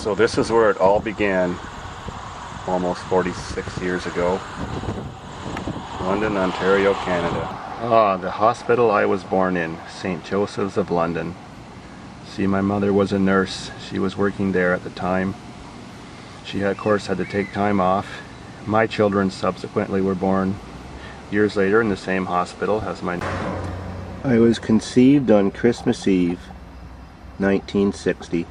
So this is where it all began, almost 46 years ago. London, Ontario, Canada. The hospital I was born in, St. Joseph's of London. See, my mother was a nurse. She was working there at the time. She, of course, had to take time off. My children subsequently were born years later in the same hospital as my... I was conceived on Christmas Eve, 1960.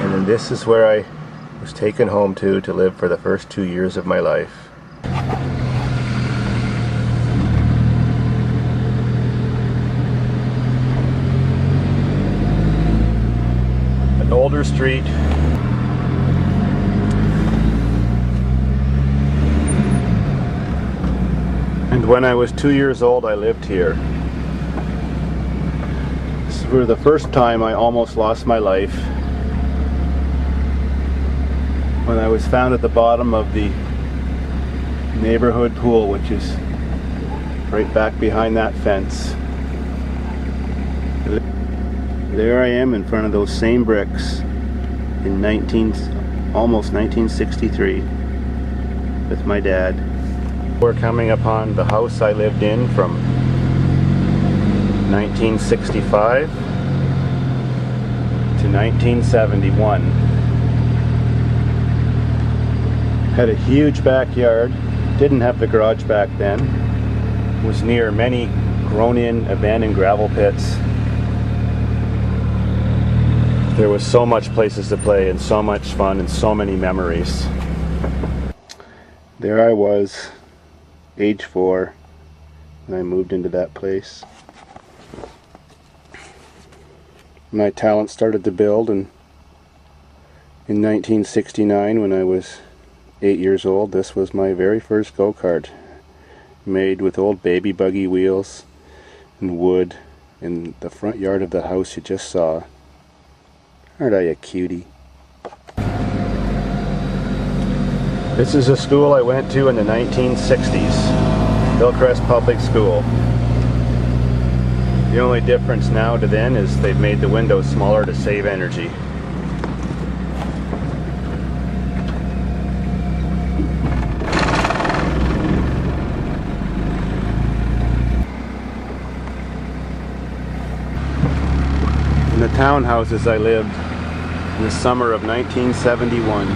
And then this is where I was taken home to live for the first 2 years of my life. An older street. And when I was 2 years old, I lived here. This was the first time I almost lost my life, when I was found at the bottom of the neighborhood pool, which is right back behind that fence. There I am in front of those same bricks in almost 1963 with my dad. We're coming upon the house I lived in from 1965 to 1971. Had a huge backyard, didn't have the garage back then, was near many grown-in abandoned gravel pits. There was so much places to play and so much fun and so many memories. There I was, age 4, when I moved into that place. My talent started to build, and in 1969, when I was 8 years old, this was my very first go-kart, made with old baby buggy wheels and wood in the front yard of the house you just saw. Aren't I a cutie? This is a school I went to in the 1960s, Hillcrest Public School. The only difference now to then is they've made the windows smaller to save energy. In the townhouses I lived in the summer of 1971.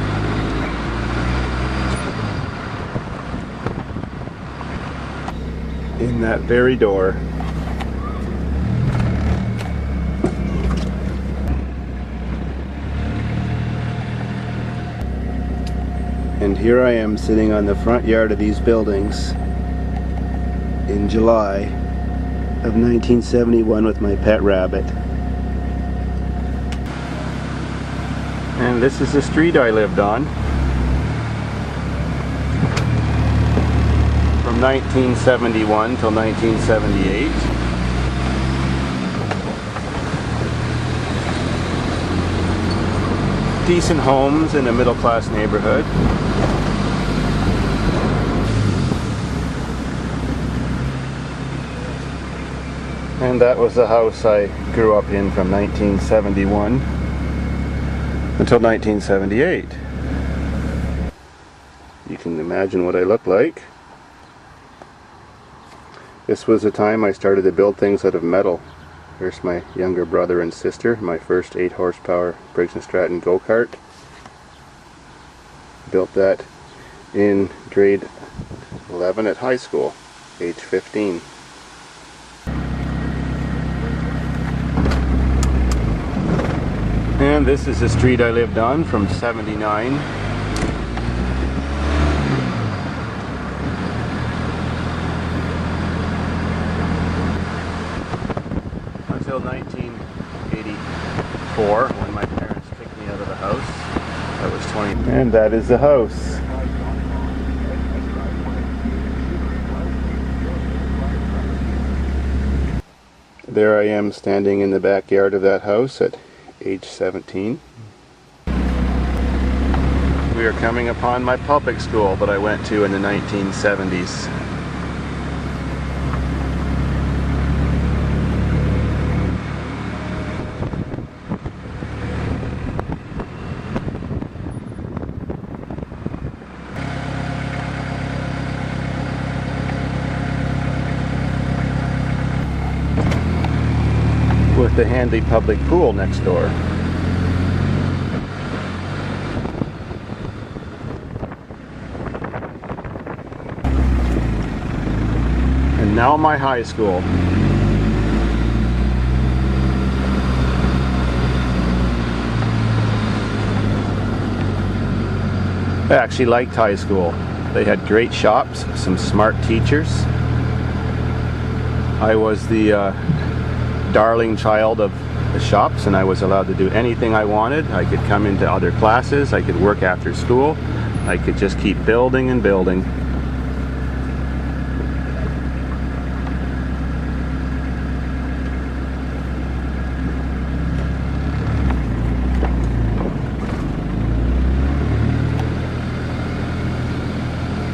In that very door. And here I am sitting on the front yard of these buildings in July of 1971 with my pet rabbit. And this is the street I lived on from 1971 till 1978. Decent homes in a middle-class neighborhood. And that was the house I grew up in from 1971 until 1978. You can imagine what I looked like. This was the time I started to build things out of metal. Here's my younger brother and sister, my first 8 horsepower Briggs & Stratton go-kart. Built that in grade 11 at high school, age 15. And this is the street I lived on from 79 until 1984, when my parents kicked me out of the house. I was 20. And that is the house. There I am standing in the backyard of that house at age 17. We are coming upon my public school that I went to in the 1970s. with the handy public pool next door. And now my high school. I actually liked high school. They had great shops, some smart teachers. I was the darling child of the shops, and I was allowed to do anything I wanted. I could come into other classes, I could work after school, I could just keep building and building.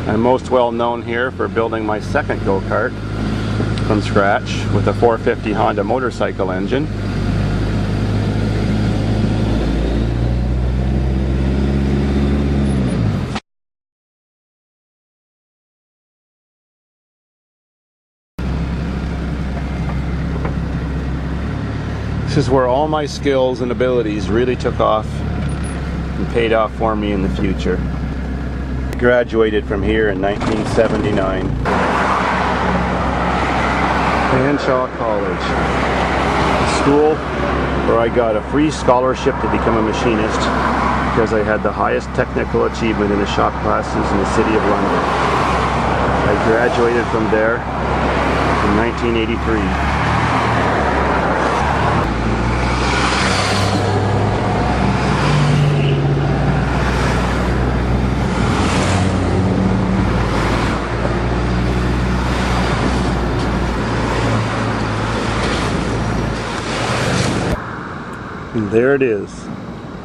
I'm most well known here for building my second go-kart from scratch with a 450 Honda motorcycle engine. This is where all my skills and abilities really took off and paid off for me in the future. I graduated from here in 1979. AShAYQFoY College, a school where I got a free scholarship to become a machinist because I had the highest technical achievement in the shop classes in the city of London. I graduated from there in 1983. And there it is,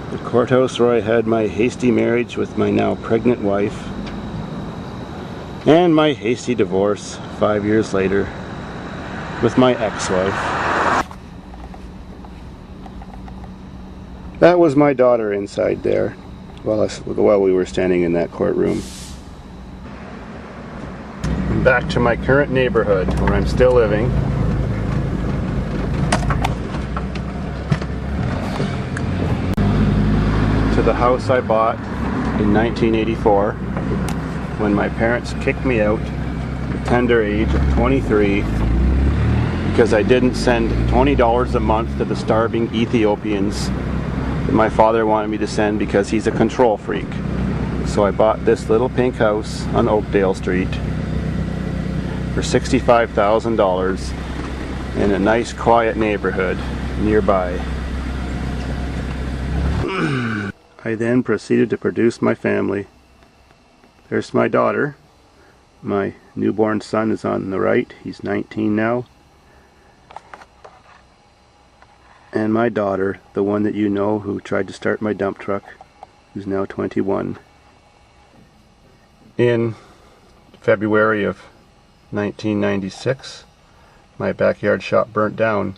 the courthouse where I had my hasty marriage with my now pregnant wife, and my hasty divorce 5 years later with my ex-wife. That was my daughter inside there while we were standing in that courtroom. And back to my current neighborhood where I'm still living. To the house I bought in 1984 when my parents kicked me out at the tender age of 23 because I didn't send $20 a month to the starving Ethiopians that my father wanted me to send because he's a control freak. So I bought this little pink house on Oakdale Street for $65,000 in a nice quiet neighborhood nearby. I then proceeded to produce my family. There's my daughter. My newborn son is on the right. He's 19 now. And my daughter, the one that you know who tried to start my dump truck, who's now 21. In February of 1996, my backyard shop burnt down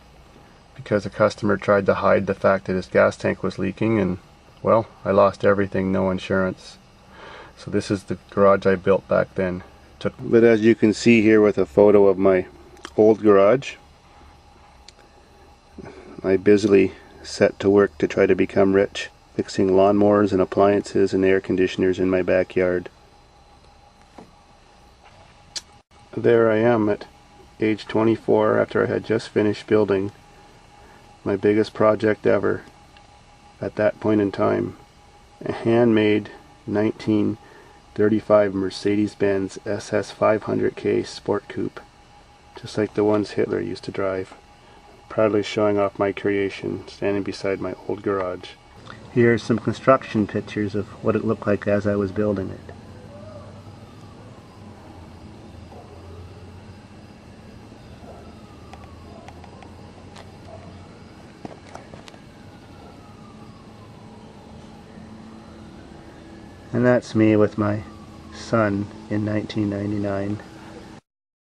because a customer tried to hide the fact that his gas tank was leaking, and well, I lost everything, no insurance. So this is the garage I built back then. But as you can see here with a photo of my old garage, I busily set to work to try to become rich, fixing lawnmowers and appliances and air conditioners in my backyard. There I am at age 24 after I had just finished building my biggest project ever. At that point in time, a handmade 1935 Mercedes-Benz SS 500K Sport Coupe, just like the ones Hitler used to drive. Proudly showing off my creation, standing beside my old garage. Here are some construction pictures of what it looked like as I was building it. And that's me with my son in 1999.